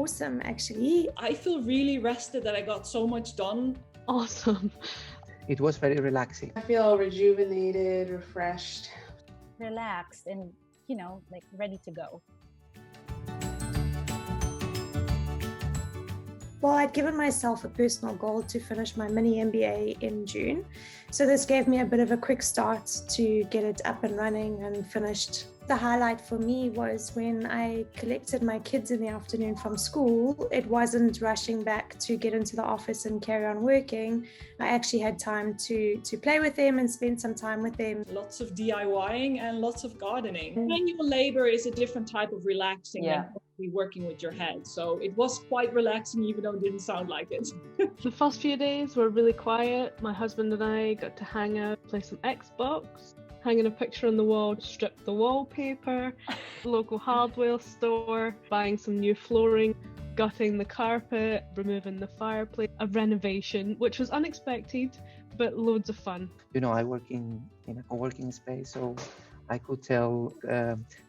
awesome, actually. I feel really rested that I got so much done. Awesome. It was very relaxing. I feel rejuvenated, refreshed. Relaxed and, like ready to go. Well, I'd given myself a personal goal to finish my mini MBA in June. So this gave me a bit of a quick start to get it up and running and finished. The highlight for me was when I collected my kids in the afternoon from school. It wasn't rushing back to get into the office and carry on working. I actually had time to play with them and spend some time with them. Lots of DIYing and lots of gardening. Manual labor is a different type of relaxing than working with your head. So it was quite relaxing, even though it didn't sound like it. The first few days were really quiet. My husband and I got to hang out, play some Xbox, hanging a picture on the wall, strip the wallpaper, local hardware store, buying some new flooring, gutting the carpet, removing the fireplace, a renovation, which was unexpected, but loads of fun. I work in a co-working space, so I could tell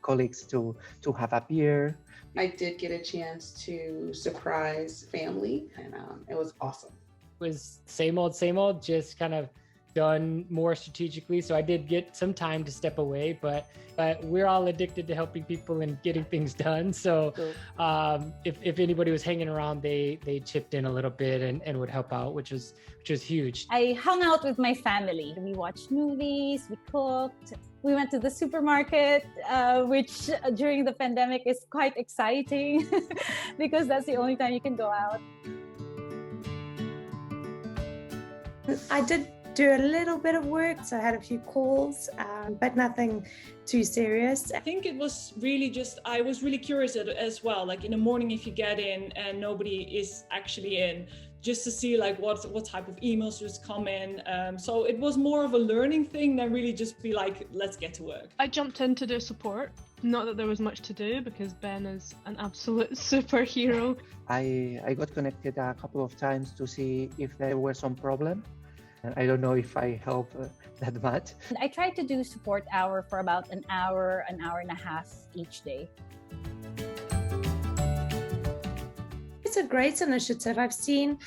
colleagues to have a beer. I did get a chance to surprise family, and it was awesome. It was same old, just kind of done more strategically. So I did get some time to step away, but we're all addicted to helping people and getting things done. So if anybody was hanging around, they chipped in a little bit and would help out, which was huge. I hung out with my family. We watched movies, we cooked, we went to the supermarket, which during the pandemic is quite exciting because that's the only time you can go out. I did do a little bit of work, so I had a few calls, but nothing too serious. I think it was really I was really curious as well, like in the morning if you get in and nobody is actually in, just to see like what type of emails just come in. So it was more of a learning thing than really just be like, let's get to work. I jumped in to do support. Not that there was much to do because Ben is an absolute superhero. I got connected a couple of times to see if there were some problem. I don't know if I help that much. I tried to do support hour for about an hour and a half each day. It's a great initiative. I've seen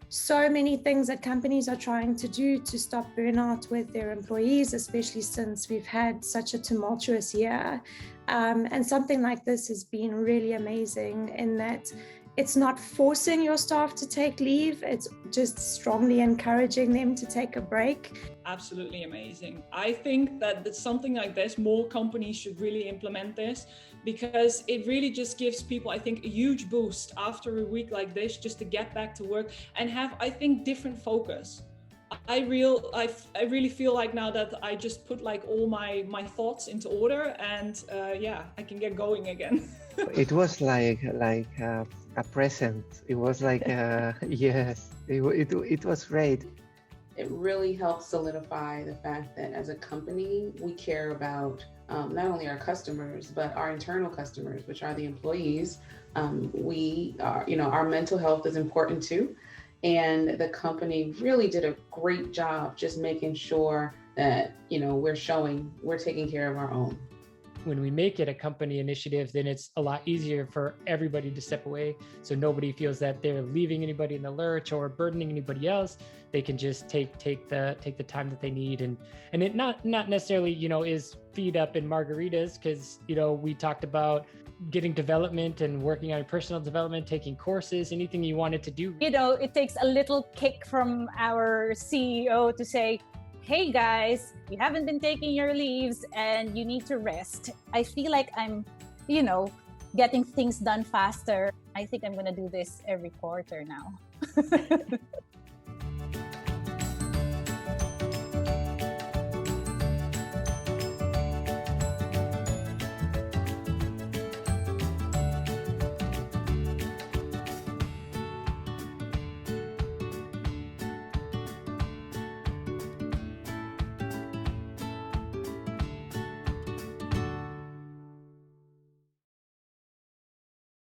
so many things that companies are trying to do to stop burnout with their employees, especially since we've had such a tumultuous year. And something like this has been really amazing in that it's not forcing your staff to take leave, it's just strongly encouraging them to take a break. Absolutely amazing. I think that something like this, more companies should really implement this because it really just gives people, I think, a huge boost after a week like this, just to get back to work and have, I think, different focus. I really feel like now that I just put like all my thoughts into order and I can get going again. It was like a present. It was like yes, it was great. It really helps solidify the fact that as a company, we care about not only our customers, but our internal customers, which are the employees. We are, our mental health is important too. And the company really did a great job just making sure that, we're taking care of our own. When we make it a company initiative, then it's a lot easier for everybody to step away. So nobody feels that they're leaving anybody in the lurch or burdening anybody else. They can just take the time that they need. And it not necessarily, is feed up in margaritas because, we talked about getting development and working on personal development, taking courses, anything you wanted to do. It takes a little kick from our CEO to say, hey guys, you haven't been taking your leaves and you need to rest. I feel like I'm, getting things done faster. I think I'm going to do this every quarter now.